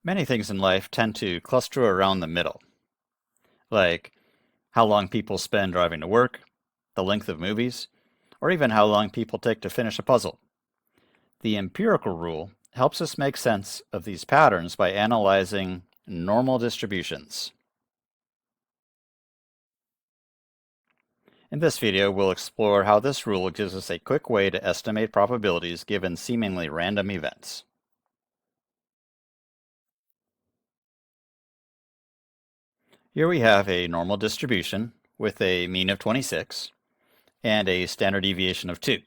Many things in life tend to cluster around the middle, like how long people spend driving to work, the length of movies, or even how long people take to finish a puzzle. The empirical rule helps us make sense of these patterns by analyzing normal distributions. In this video, we'll explore how this rule gives us a quick way to estimate probabilities given seemingly random events. Here we have a normal distribution with a mean of 26 and a standard deviation of 2.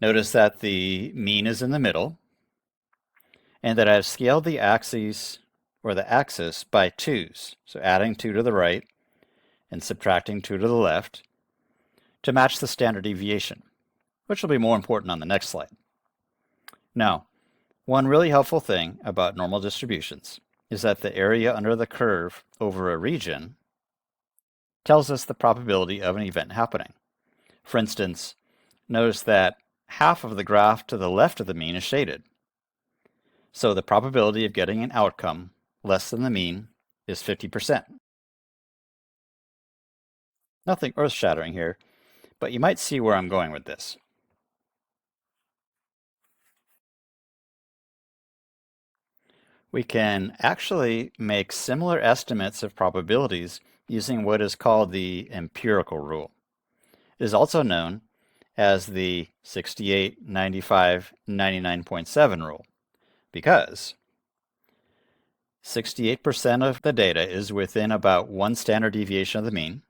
Notice that the mean is in the middle and that I've scaled the axes or the axis by 2's, so adding 2 to the right and subtracting 2 to the left to match the standard deviation, which will be more important on the next slide. Now, one really helpful thing about normal distributions is that the area under the curve over a region tells us the probability of an event happening. For instance, notice that half of the graph to the left of the mean is shaded. So the probability of getting an outcome less than the mean is 50%. Nothing earth-shattering here, but you might see where I'm going with this. We can actually make similar estimates of probabilities using what is called the empirical rule. It is also known as the 68, 95, 99.7 rule because 68% of the data is within about 1 standard deviation of the mean.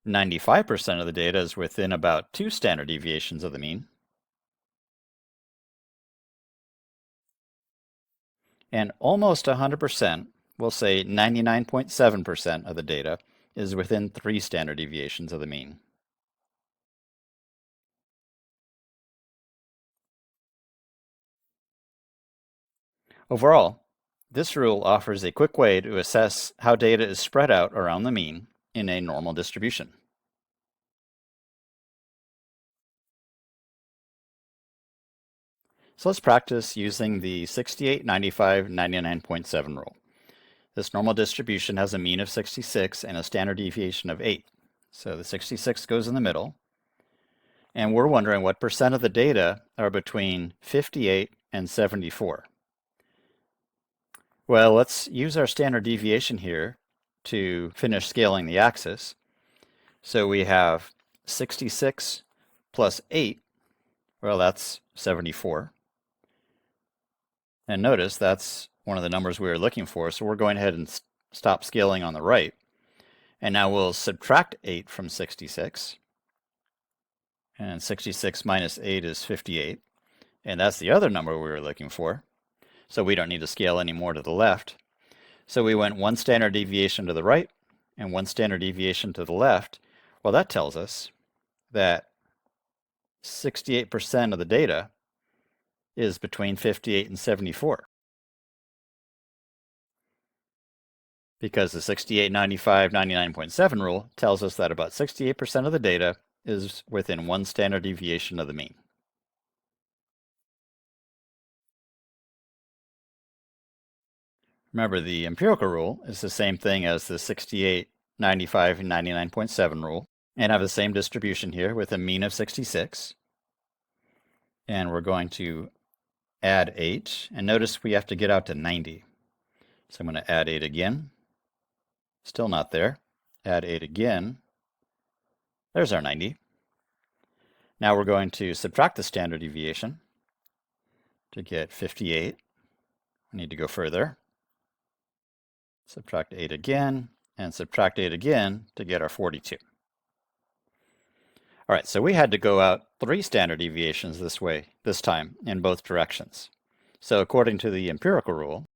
95% of the data is within about 2 standard deviations of the mean. And almost 100%, we'll say 99.7% of the data is within 3 standard deviations of the mean. Overall, this rule offers a quick way to assess how data is spread out around the mean in a normal distribution. So let's practice using the 68, 95, 99.7 rule. This normal distribution has a mean of 66 and a standard deviation of 8. So the 66 goes in the middle. And we're wondering what percent of the data are between 58 and 74. Well, let's use our standard deviation here to finish scaling the axis. So we have 66 plus 8, well, that's 74. And notice that's one of the numbers we were looking for, so we're going ahead and stop scaling on the right. And now we'll subtract 8 from 66. And 66 minus 8 is 58. And that's the other number we were looking for. So we don't need to scale any more to the left. So we went 1 standard deviation to the right and 1 standard deviation to the left. Well, that tells us that 68% of the data is between 58 and 74. Because the 68, 95, 99.7 rule tells us that about 68% of the data is within 1 standard deviation of the mean. Remember, the empirical rule is the same thing as the 68, 95, and 99.7 rule, and have the same distribution here with a mean of 66. And we're going to add 8, and notice we have to get out to 90. So I'm going to add 8 again. Still not there. Add 8 again. There's our 90. Now we're going to subtract the standard deviation to get 58. We need to go further. Subtract 8 again, and subtract 8 again to get our 42. All right, so we had to go out 3 standard deviations this time, in both directions. So according to the empirical rule,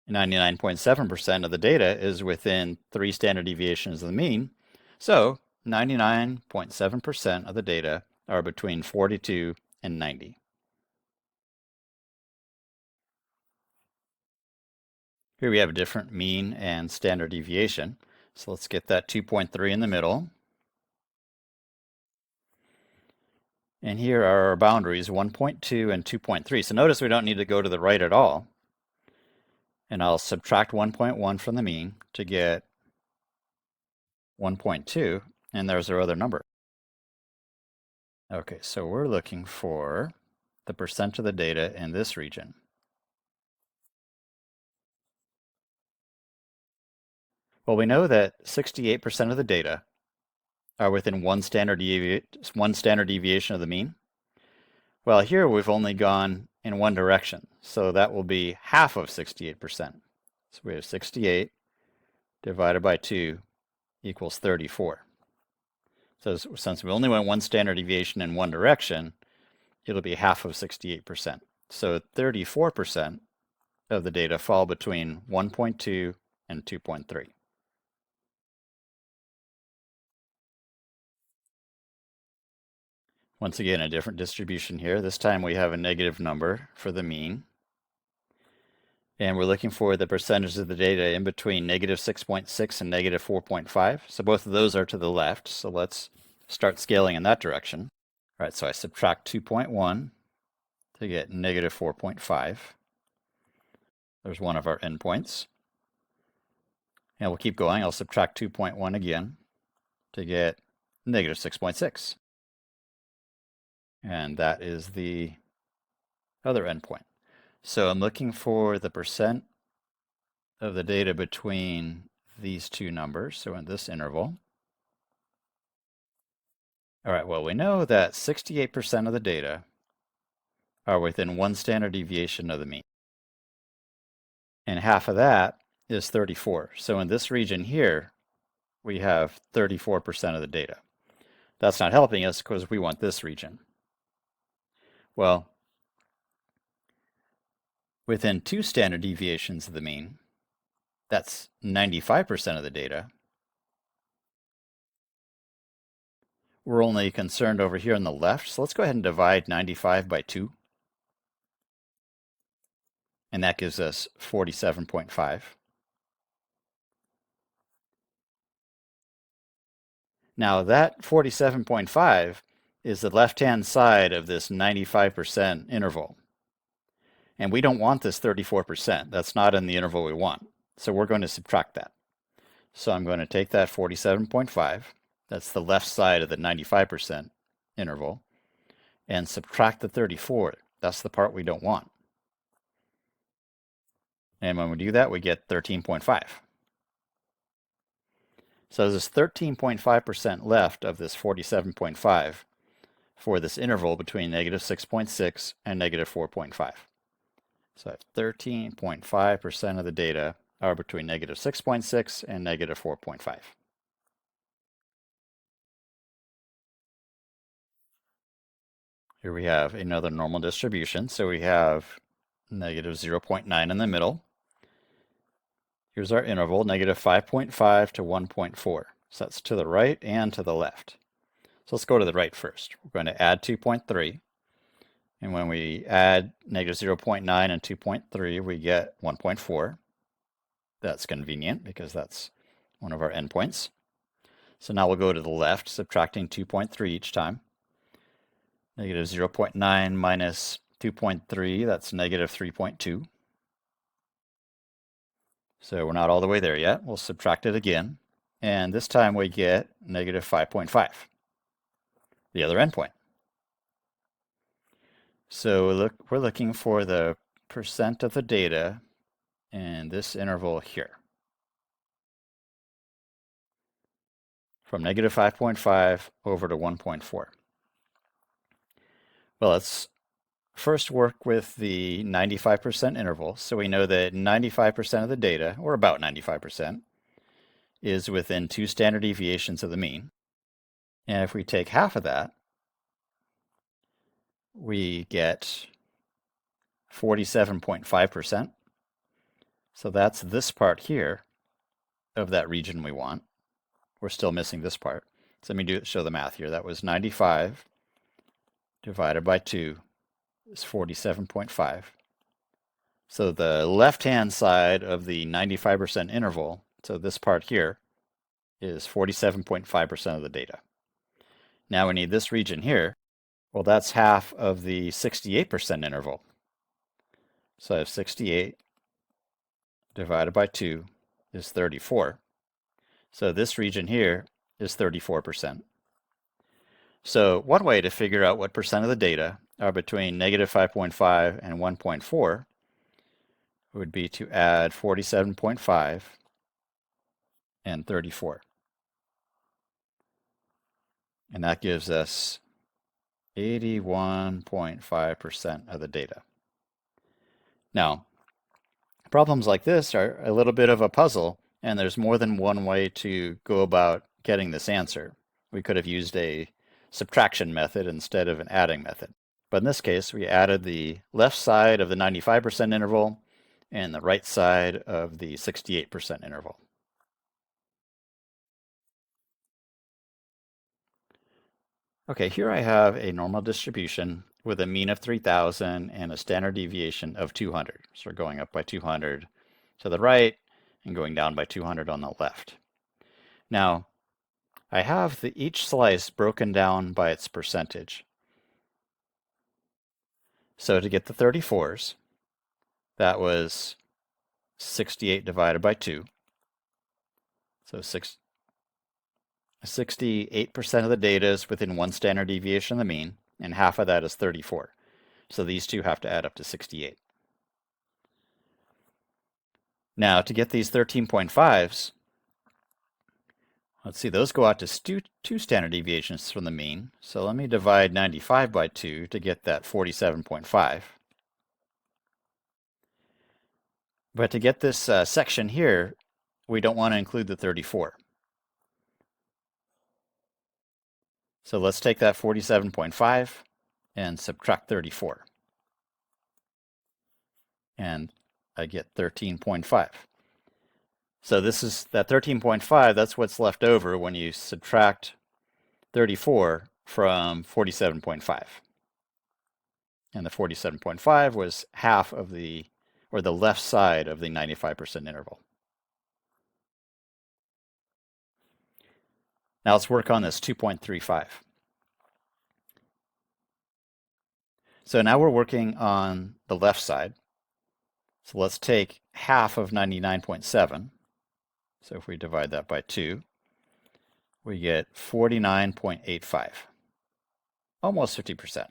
99.7% of the data is within 3 standard deviations of the mean. So 99.7% of the data are between 42 and 90. Here we have a different mean and standard deviation. So let's get that 2.3 in the middle. And here are our boundaries, 1.2 and 2.3. So notice we don't need to go to the right at all. And I'll subtract 1.1 from the mean to get 1.2, and there's our other number. Okay, so we're looking for the percent of the data in this region. Well, we know that 68% of the data are within one standard deviation of the mean. Well, here we've only gone in one direction, so that will be half of 68%. So we have 68 divided by 2 equals 34. So since we only went one standard deviation in one direction, it'll be half of 68%. So 34% of the data fall between 1.2 and 2.3. Once again, a different distribution here. This time we have a negative number for the mean. And we're looking for the percentage of the data in between negative 6.6 and negative 4.5. So both of those are to the left. So let's start scaling in that direction. All right, so I subtract 2.1 to get negative 4.5. There's one of our endpoints. And we'll keep going. I'll subtract 2.1 again to get negative 6.6. And that is the other endpoint. So I'm looking for the percent of the data between these two numbers, so in this interval. All right, well, we know that 68% of the data are within one standard deviation of the mean. And half of that is 34. So in this region here, we have 34% of the data. That's not helping us because we want this region. Well, within two standard deviations of the mean, that's 95% of the data. We're only concerned over here on the left, so let's go ahead and divide 95 by 2. And that gives us 47.5. Now that 47.5 is the left-hand side of this 95% interval. And we don't want this 34%. That's not in the interval we want. So we're going to subtract that. So I'm going to take that 47.5, that's the left side of the 95% interval, and subtract the 34. That's the part we don't want. And when we do that, we get 13.5. So there's 13.5% left of this 47.5 for this interval between negative 6.6 and negative 4.5. So 13.5% of the data are between negative 6.6 and negative 4.5. Here we have another normal distribution. So we have negative 0.9 in the middle. Here's our interval, negative 5.5 to 1.4. So that's to the right and to the left. So let's go to the right first. We're going to add 2.3. And when we add negative 0.9 and 2.3, we get 1.4. That's convenient because that's one of our endpoints. So now we'll go to the left, subtracting 2.3 each time. Negative 0.9 minus 2.3, that's negative 3.2. So we're not all the way there yet. We'll subtract it again. And this time we get negative 5.5, the other endpoint. So we're looking for the percent of the data in this interval here, from negative 5.5 over to 1.4. Well, let's first work with the 95% interval. So we know that 95% of the data, or about 95%, is within two standard deviations of the mean. And if we take half of that, we get 47.5%. So that's this part here of that region we want. We're still missing this part. So let me show the math here. That was 95 divided by 2 is 47.5. So the left-hand side of the 95% interval, so this part here, is 47.5% of the data. Now we need this region here, Well, that's half of the 68% interval. So I have 68 divided by 2 is 34. So this region here is 34%. So one way to figure out what percent of the data are between negative 5.5 and 1.4 would be to add 47.5 and 34. And that gives us 81.5% of the data. Now, problems like this are a little bit of a puzzle, and there's more than one way to go about getting this answer. We could have used a subtraction method instead of an adding method. But in this case, we added the left side of the 95% interval and the right side of the 68% interval. Okay, here I have a normal distribution with a mean of 3,000 and a standard deviation of 200. So we're going up by 200 to the right and going down by 200 on the left. Now, I have each slice broken down by its percentage. So to get the 34s, that was 68 divided by 2. So 68% of the data is within one standard deviation of the mean, and half of that is 34. So these two have to add up to 68. Now, to get these 13.5s, let's see, those go out to two standard deviations from the mean. So let me divide 95 by 2 to get that 47.5. But to get this section here, we don't want to include the 34. So let's take that 47.5 and subtract 34. And I get 13.5. So this is that 13.5, that's what's left over when you subtract 34 from 47.5. And the 47.5 was half of the left side of the 95% interval. Now let's work on this 2.35. So now we're working on the left side. So let's take half of 99.7. So if we divide that by 2, we get 49.85. Almost 50%,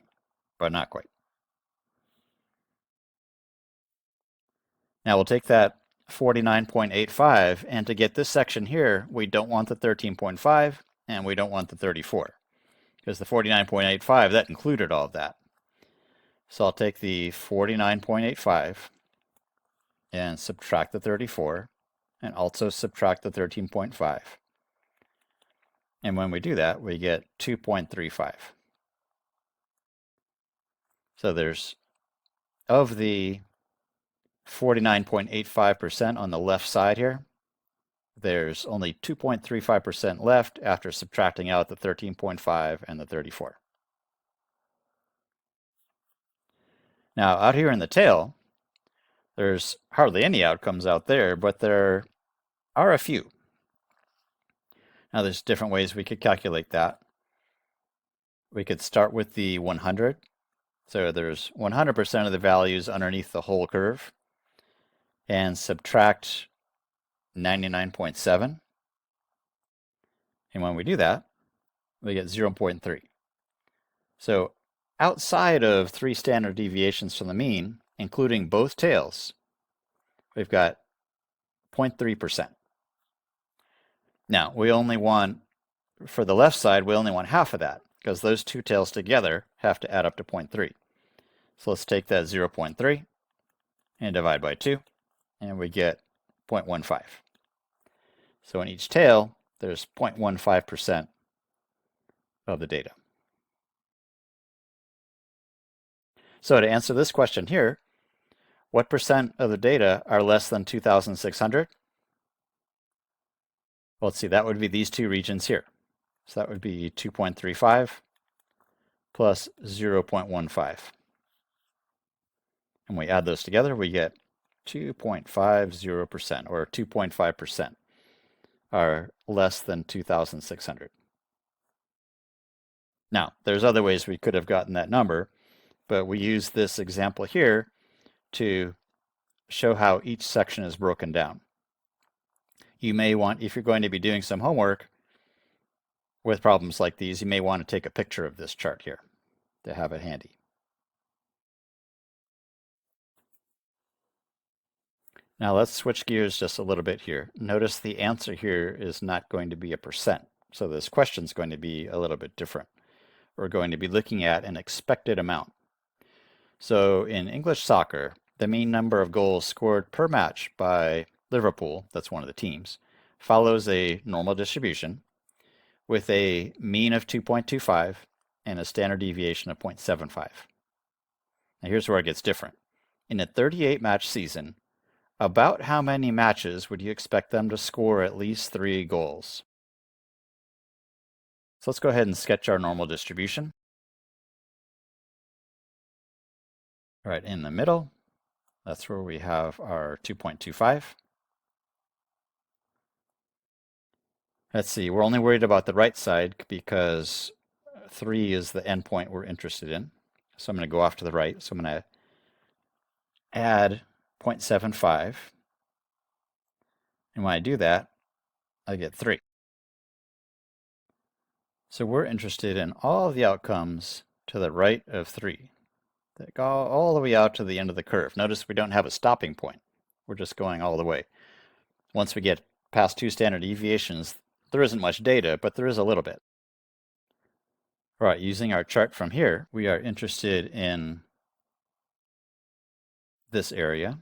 but not quite. Now we'll take that 49.85, and to get this section here, we don't want the 13.5 and we don't want the 34, because the 49.85, that included all of that. So I'll take the 49.85 and subtract the 34 and also subtract the 13.5. And when we do that, we get 2.35. So there's, of the 49.85% on the left side here, there's only 2.35% left after subtracting out the 13.5 and the 34. Now, out here in the tail, there's hardly any outcomes out there, but there are a few. Now, there's different ways we could calculate that. We could start with the 100. So there's 100% of the values underneath the whole curve, and subtract 99.7. And when we do that, we get 0.3. So outside of 3 standard deviations from the mean, including both tails, we've got 0.3%. Now, we only want, for the left side, we only want half of that, because those two tails together have to add up to 0.3. So let's take that 0.3 and divide by 2, and we get 0.15. So in each tail, there's 0.15% of the data. So to answer this question here, what percent of the data are less than 2,600? Well, let's see, that would be these two regions here. So that would be 2.35 plus 0.15. And we add those together, we get 2.50%, or 2.5% are less than 2,600. Now, there's other ways we could have gotten that number, but we use this example here to show how each section is broken down. You may want, if you're going to be doing some homework with problems like these, you may want to take a picture of this chart here to have it handy. Now let's switch gears just a little bit here. Notice the answer here is not going to be a percent. So this question is going to be a little bit different. We're going to be looking at an expected amount. So in English soccer, the mean number of goals scored per match by Liverpool, that's one of the teams, follows a normal distribution with a mean of 2.25 and a standard deviation of 0.75. Now here's where it gets different. In a 38 match season, about how many matches would you expect them to score at least 3 goals? So let's go ahead and sketch our normal distribution. Right in the middle, that's where we have our 2.25. Let's see, we're only worried about the right side because 3 is the endpoint we're interested in. So I'm going to go off to the right. So I'm going to add 0.75. And when I do that, I get 3. So we're interested in all of the outcomes to the right of 3 that go all the way out to the end of the curve. Notice we don't have a stopping point. We're just going all the way. Once we get past 2 standard deviations, there isn't much data, but there is a little bit. All right, using our chart from here, we are interested in this area,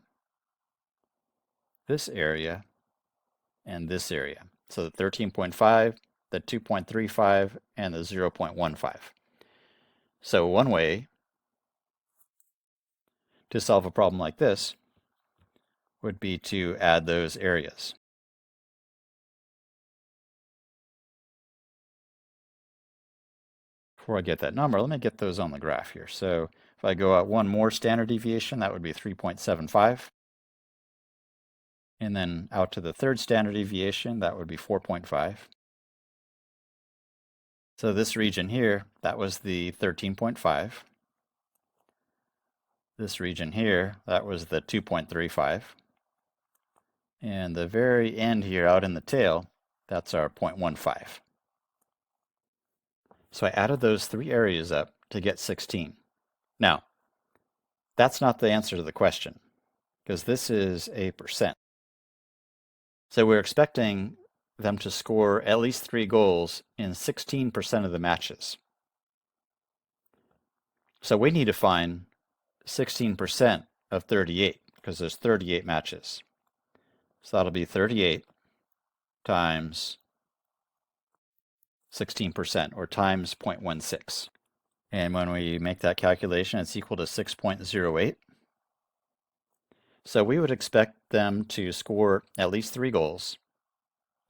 and this area. So the 13.5, the 2.35, and the 0.15. So one way to solve a problem like this would be to add those areas. Before I get that number, let me get those on the graph here. So if I go out one more standard deviation, that would be 3.75. And then out to the third standard deviation, that would be 4.5. So this region here, that was the 13.5. This region here, that was the 2.35. And the very end here out in the tail, that's our 0.15. So I added those 3 areas up to get 16. Now, that's not the answer to the question, because this is a percent. So we're expecting them to score at least 3 goals in 16% of the matches. So we need to find 16% of 38, because there's 38 matches. So that'll be 38 times 16%, or times 0.16. And when we make that calculation, it's equal to 6.08. So we would expect them to score at least 3 goals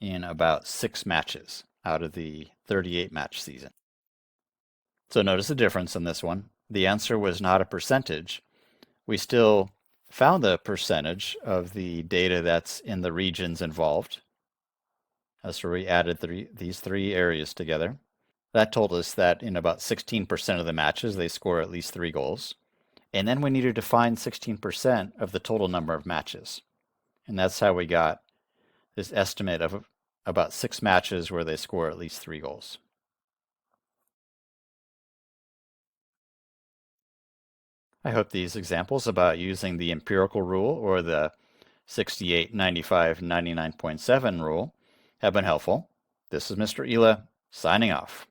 in about 6 matches out of the 38 match season. So notice the difference in this one. The answer was not a percentage. We still found the percentage of the data that's in the regions involved. That's where we added these 3 areas together. That told us that in about 16% of the matches, they score at least 3 goals. And then we needed to find 16% of the total number of matches. And that's how we got this estimate of about 6 matches where they score at least 3 goals. I hope these examples about using the empirical rule or the 68, 95, 99.7 rule have been helpful. This is Mr. Ela signing off.